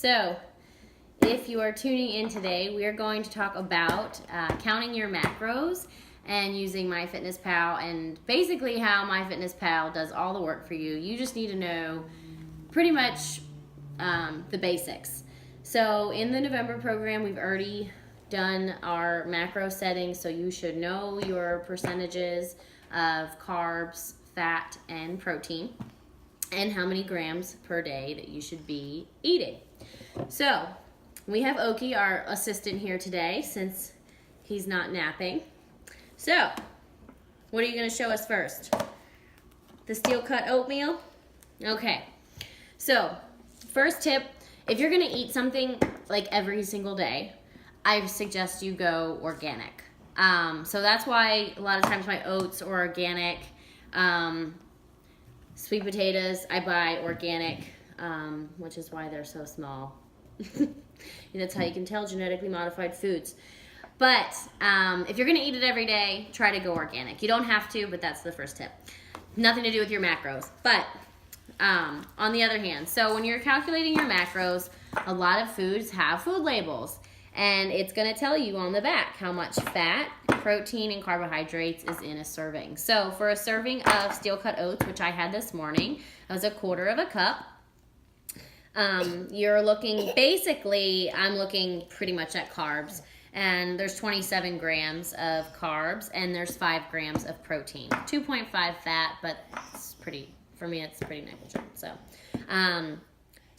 So, if you are tuning in today, we are going to talk about counting your macros and using myfitnesspal, and basically how myfitnesspal does all the work for you. You just need to know pretty much the basics. So in the November program, we've already done our macro settings, so you should know your percentages of carbs, fat, and protein, and how many grams per day that you should be eating. So we have Oki, our assistant, here today since he's not napping. So what are you going to show us first? The steel cut oatmeal? Okay. So first tip, if you're going to eat something like every single day, I suggest you go organic. So that's why a lot of times my oats are organic. Sweet potatoes, I buy organic, which is why they're so small. That's how you can tell genetically modified foods. But if you're going to eat it every day, try to go organic. You don't have to, but that's the first tip. Nothing to do with your macros. But on the other hand, so when you're calculating your macros, a lot of foods have food labels. And it's going to tell you on the back how much fat, protein, and carbohydrates is in a serving. So for a serving of steel cut oats, which I had this morning, that was 1/4 cup. You're looking, basically, I'm looking pretty much at carbs. And there's 27 grams of carbs, and there's 5 grams of protein. 2.5 fat, but it's pretty, for me, it's pretty negligent.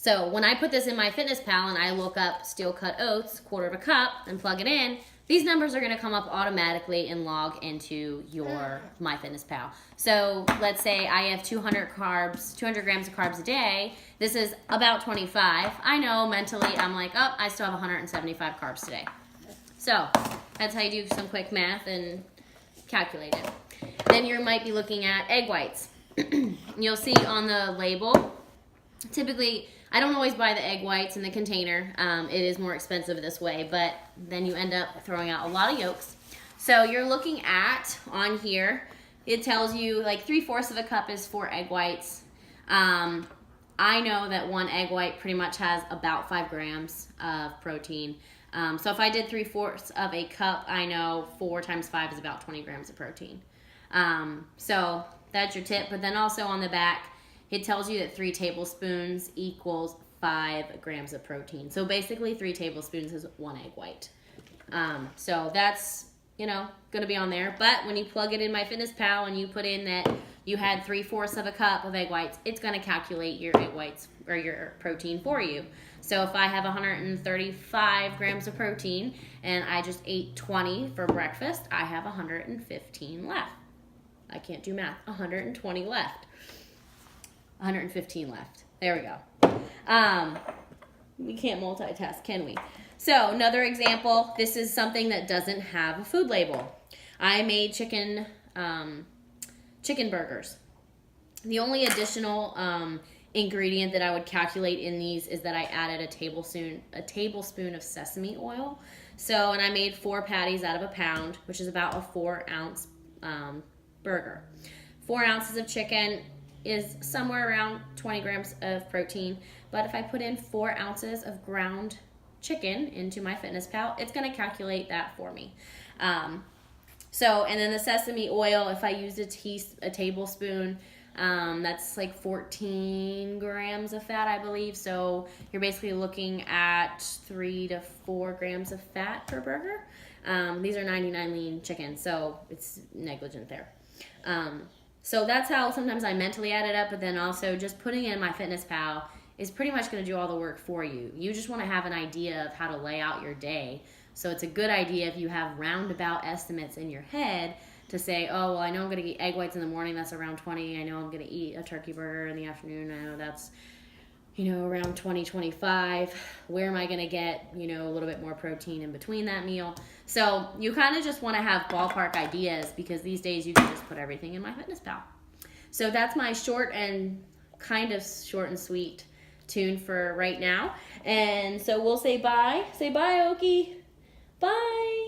So when I put this in myfitnesspal and I look up steel cut oats, 1/4 cup, and plug it in, these numbers are going to come up automatically and log into your myfitnesspal. So let's say I have 200 grams of carbs a day. This is about 25. I know mentally I'm like, oh, I still have 175 carbs today. So that's how you do some quick math and calculate it. Then you might be looking at egg whites. You'll see on the label, typically, I don't always buy the egg whites in the container. It is more expensive this way, but then you end up throwing out a lot of yolks. So you're looking at, on here, it tells you like 3/4 cup is 4 egg whites. I know that 1 egg white pretty much has about 5 grams of protein. So if I did 3/4 cup, I know 4 times 5 is about 20 grams of protein. So that's your tip. But then also on the back, it tells you that 3 tablespoons equals 5 grams of protein. So basically 3 tablespoons is 1 egg white. So that's, going to be on there. But when you plug it in myfitnesspal and you put in that you had 3/4 cup of egg whites, it's going to calculate your egg whites or your protein for you. So if I have 135 grams of protein and I just ate 20 for breakfast, I have 115 left. I can't do math. 120 left. 115 left. There we go. We can't multitask, can we? So another example, this is something that doesn't have a food label. I made chicken burgers. The only additional ingredient that I would calculate in these is that I added a tablespoon of sesame oil. So, and I made 4 patties out of a pound, which is about a 4-ounce burger. 4 ounces of chicken is somewhere around 20 grams of protein. But if I put in 4 ounces of ground chicken into myfitnesspal, it's going to calculate that for me. And then the sesame oil, if I used a tablespoon, that's like 14 grams of fat, I believe. So you're basically looking at 3 to 4 grams of fat per burger. These are 99 lean chicken, so it's negligent there. So that's how sometimes I mentally add it up, but then also just putting in myfitnesspal is pretty much going to do all the work for you. You just want to have an idea of how to lay out your day. So it's a good idea if you have roundabout estimates in your head to say, oh, well, I know I'm going to eat egg whites in the morning. That's around 20. I know I'm going to eat a turkey burger in the afternoon. I know that's, around 20, 25. Where am I going to get, a little bit more protein in between that meal? So you kind of just want to have ballpark ideas, because these days you can just put everything in myfitnesspal. So that's my short and sweet tune for right now. And so we'll say bye. Say bye, Oki. Bye.